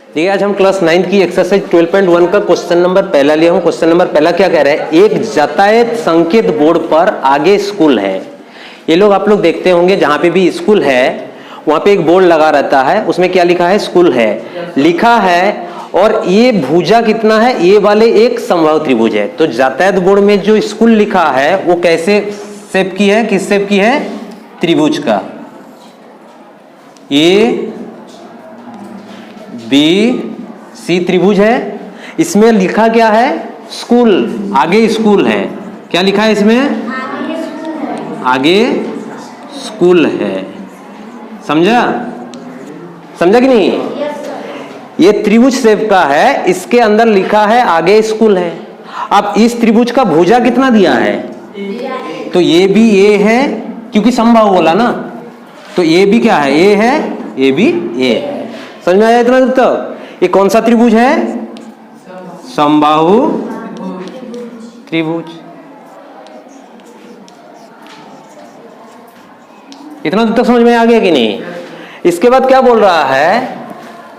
देखिए आज हम क्लास 9 की एक्सरसाइज 12.1 का क्वेश्चन नंबर पहला लिया हूं। क्वेश्चन नंबर पहला क्या कह रहा है, एक यातायात संकेत बोर्ड पर आगे स्कूल है। ये लोग आप लोग देखते होंगे जहां पे भी स्कूल है वहां पे एक बोर्ड लगा रहता है, उसमें क्या लिखा है, स्कूल है लिखा है। और ये भुजा कितना है, ये वाले एक समबाहु त्रिभुज है। तो यातायात बोर्ड में जो स्कूल लिखा है वो कैसे शेप की है, किस शेप की है, त्रिभुज का। ए बी सी त्रिभुज है। इसमें लिखा क्या है, स्कूल, आगे स्कूल है। क्या लिखा है इसमें, आगे स्कूल है। समझा, समझा कि नहीं। ये त्रिभुज शेप का है, इसके अंदर लिखा है आगे स्कूल है। अब इस त्रिभुज का भुजा कितना दिया है, तो ये भी ए है क्योंकि समबाहु बोला ना, तो ये भी क्या है, ए है, ये भी ए है। समझ में आया इतना तक। ये कौन सा त्रिभुज है, समबाहु त्रिभुज। इतना तक समझ में आ गया कि नहीं। इसके बाद क्या बोल रहा है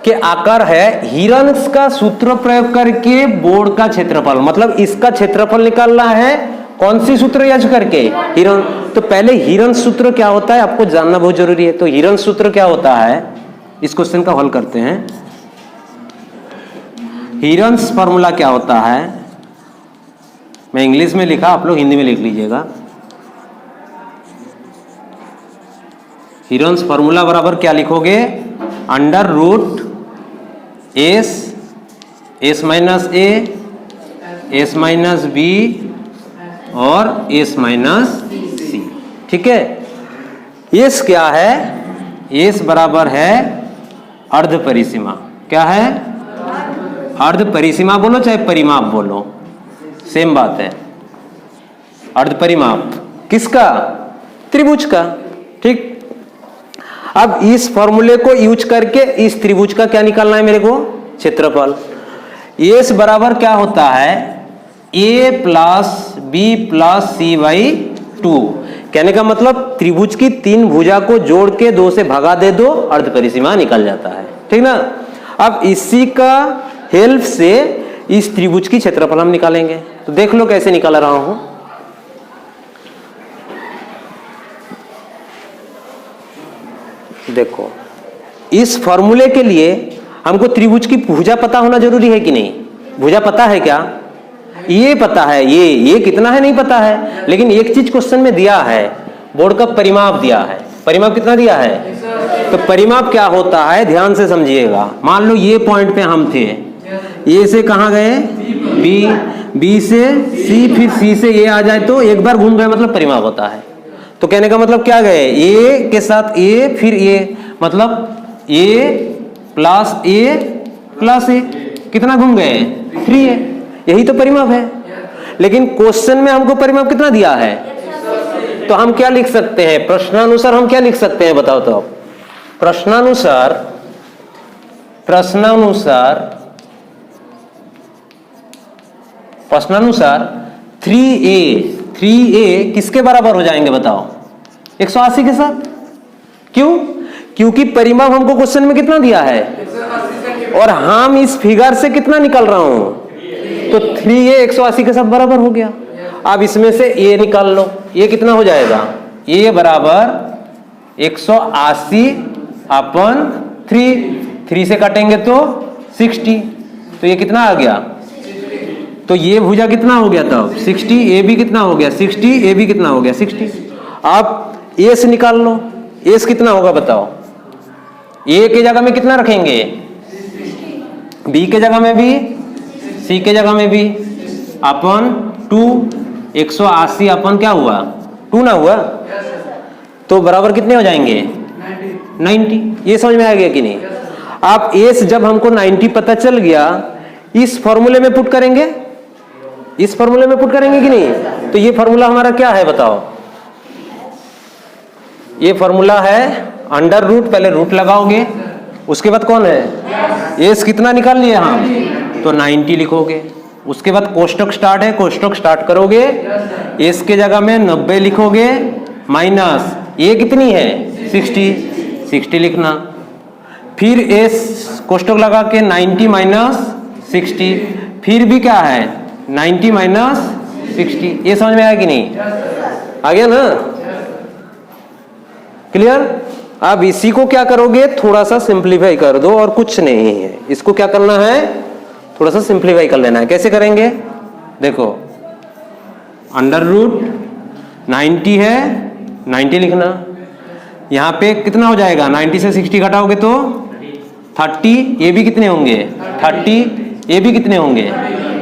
कि आकार है, हिरण्स का सूत्र प्रयोग करके बोर्ड का क्षेत्रफल, मतलब इसका क्षेत्रफल निकालना है। कौन सी सूत्र यूज करके, हिरण। तो पहले हिरन सूत्र क्या होता है आपको जानना बहुत जरूरी है। तो हिरन सूत्र क्या होता है, इस क्वेश्चन का हल करते हैं। हिरन्स फॉर्मूला क्या होता है, मैं इंग्लिश में लिखा, आप लोग हिंदी में लिख लीजिएगा। हिरन्स फॉर्मूला बराबर क्या लिखोगे, under root s, s minus a, s minus b और एस माइनस सी। ठीक है। एस क्या है, एस बराबर है अर्ध परिसीमा। क्या है, अर्ध परिसीमा बोलो चाहे परिमाप बोलो, सेम बात है। अर्ध परिमाप किसका, त्रिभुज का। ठीक। अब इस फॉर्मूले को यूज करके इस त्रिभुज का क्या निकालना है मेरे को, क्षेत्रफल। एस बराबर क्या होता है, a plus b plus c by 2। कहने का मतलब त्रिभुज की तीन भुजा को जोड़ के 2 से भगा दे दो, अर्ध परिसीमा निकल जाता है। ठीक ना। अब इसी का हेल्प से इस त्रिभुज की क्षेत्रफल हम निकालेंगे। तो देख लो कैसे निकाल रहा हूं। देखो, इस फॉर्मूले के लिए हमको त्रिभुज की भुजा पता होना जरूरी है कि नहीं। भुजा पता है क्या, ये पता है, ये कितना है नहीं पता है, लेकिन एक चीज क्वेश्चन में दिया है, बोर्ड का परिमाप दिया है। परिमाप कितना दिया है, तो परिमाप क्या होता है ध्यान से समझिएगा। मान लो ये पॉइंट पे हम थे, ए से कहां गए, बी, बी से सी, फिर सी से ए आ जाए तो एक बार घूम गए, मतलब परिमाप होता है। तो कहने का मतलब क्या गए, ए के साथ ए, फिर ए, मतलब ए प्लस ए, कितना घूम गए, 3a। यही तो परिमाप है। लेकिन क्वेश्चन में हमको परिमाप कितना दिया है, तो हम क्या लिख सकते हैं, प्रश्नानुसार हम क्या लिख सकते हैं बताओ तो। प्रश्नानुसार 3a किसके बराबर हो जाएंगे बताओ, 180 के साथ। क्यों, क्योंकि परिमाप हमको क्वेश्चन में कितना दिया है, और हम इस फिगर से कितना निकल रहा हूं, तो 3a 180 के साथ बराबर हो गया। अब इसमें से a निकाल लो, ये कितना हो जाएगा, a बराबर 180 अपन 3 से काटेंगे तो 60, तो ये कितना आ गया, तो ये भुजा कितना हो गया तब 60, ए भी कितना हो गया 60, ए भी कितना हो गया 60। आप ए से निकाल लो, एस कितना होगा बताओ, ए के जगह में कितना रखेंगे, बी के जगह में भी, सी के जगह में भी, अपन 2, 180 अपन क्या हुआ 2 ना हुआ, तो बराबर कितने हो जाएंगे 90। ये समझ में आ गया कि नहीं। आप एस जब हमको 90 पता चल गया, इस फॉर्मूले में पुट करेंगे, इस फॉर्मूले में पुट करेंगे कि नहीं। तो ये फॉर्मूला हमारा क्या है बताओ, ये फॉर्मूला है अंडर रूट, पहले रूट लगाओगे, उसके बाद कौन है, एस कितना निकाल लिए हम, तो 90 लिखोगे। उसके बाद कोष्टक स्टार्ट है, कोष्टक स्टार्ट करोगे, एस के जगह में 90 लिखोगे, माइनस ए कितनी है 60 लिखना। फिर एस कोष्टक लगा के 90 माइनस 60, फिर भी क्या है 90 माइनस 60। ये समझ में आया कि नहीं? आ गया ना? क्लियर? अब इसी को क्या करोगे, थोड़ा सा सिंप्लीफाई कर दो और कुछ नहीं है। इसको क्या करना है, थोड़ा सा सिंप्लीफाई कर लेना है। कैसे करेंगे देखो, अंडर रूट 90 है, 90 लिखना, यहां पे कितना हो जाएगा, 90 से 60 घटाओगे तो 30, ये भी कितने होंगे 30, ये भी कितने होंगे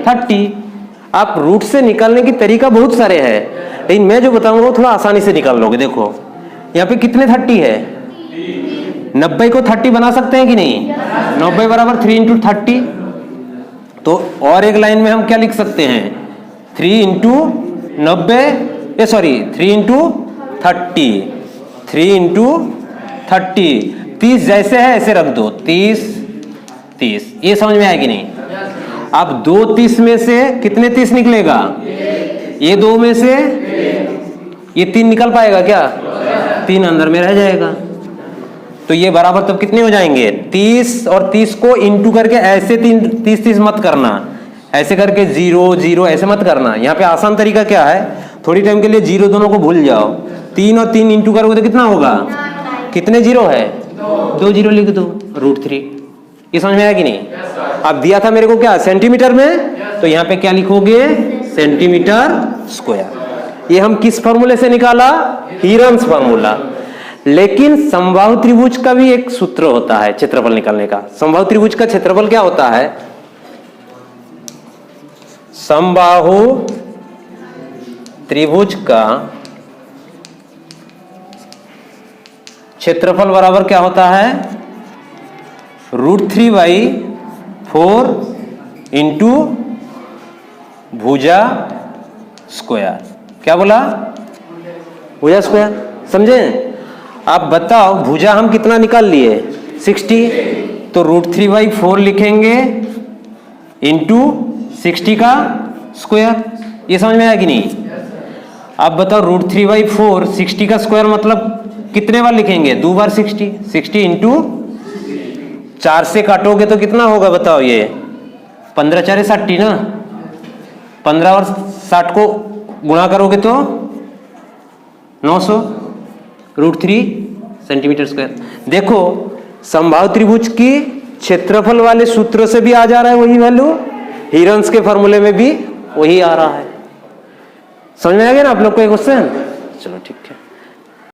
30। आप रूट से निकालने की तरीका बहुत सारे हैं, लेकिन मैं जो बताऊंगा वो थोड़ा आसानी से निकाल लोगे। देखो यहाँ पे कितने 30 है, 90 को 30 बना सकते हैं कि नहीं, 90 बराबर 3 इंटू 30। तो और एक लाइन में हम क्या लिख सकते हैं, 3 इंटू 90, सॉरी 3 इंटू 30, 3 इंटू 30, 30 जैसे है ऐसे रख दो, 30 30। ये समझ में आया कि नहीं? अब 2 30 में से कितने 30 निकलेगा, ये 2 में से ये 3 निकल पाएगा क्या, 3 अंदर में रह जाएगा। तो ये बराबर तब कितने हो जाएंगे, 30 और 30 को इंटू करके ऐसे 30 30 मत करना, ऐसे करके 0 0 ऐसे मत करना। यहाँ पे आसान तरीका क्या है, थोड़ी टाइम के लिए 0 दोनों को भूल जाओ, 3 और 3 इंटू करोगे तो कितना होगा, कितने 0 है, 2 0 लिख दो, √3। ये समझ में आया कि नहीं? अब दिया था मेरे को क्या, सेंटीमीटर में, तो यहाँ पे क्या लिखोगे, सेंटीमीटर स्क्वायर। ये हम किस फॉर्मूले से निकाला, हीरन्स फॉर्मूला। लेकिन समबाहु त्रिभुज का भी एक सूत्र होता है क्षेत्रफल निकालने का। समबाहु त्रिभुज का क्षेत्रफल क्या होता है, समबाहु त्रिभुज का क्षेत्रफल बराबर क्या होता है, √3/4 इंटू भुजा स्क्वायर। क्या बोला, भुजा स्क्वायर, समझे? आप बताओ भुजा हम कितना निकाल लिए, 60, तो √3/4 लिखेंगे इंटू 60 का स्क्वायर। ये समझ में आया कि नहीं? आप बताओ √3/4 60 का स्क्वायर मतलब कितने बार लिखेंगे, 2 बार 60, 60 इंटू 4 से काटोगे तो कितना होगा बताओ, ये 15 4 60 ना, 15 और 60 को गुणा करोगे तो 900, √3 सेंटीमीटर स्क्वायर। देखो समबाहु त्रिभुज की क्षेत्रफल वाले सूत्र से भी आ जा रहा है वही वैल्यू, हीरन्स के फॉर्मूले में भी वही आ रहा है। समझ में आ गया ना आप लोग को ये क्वेश्चन? चलो ठीक है।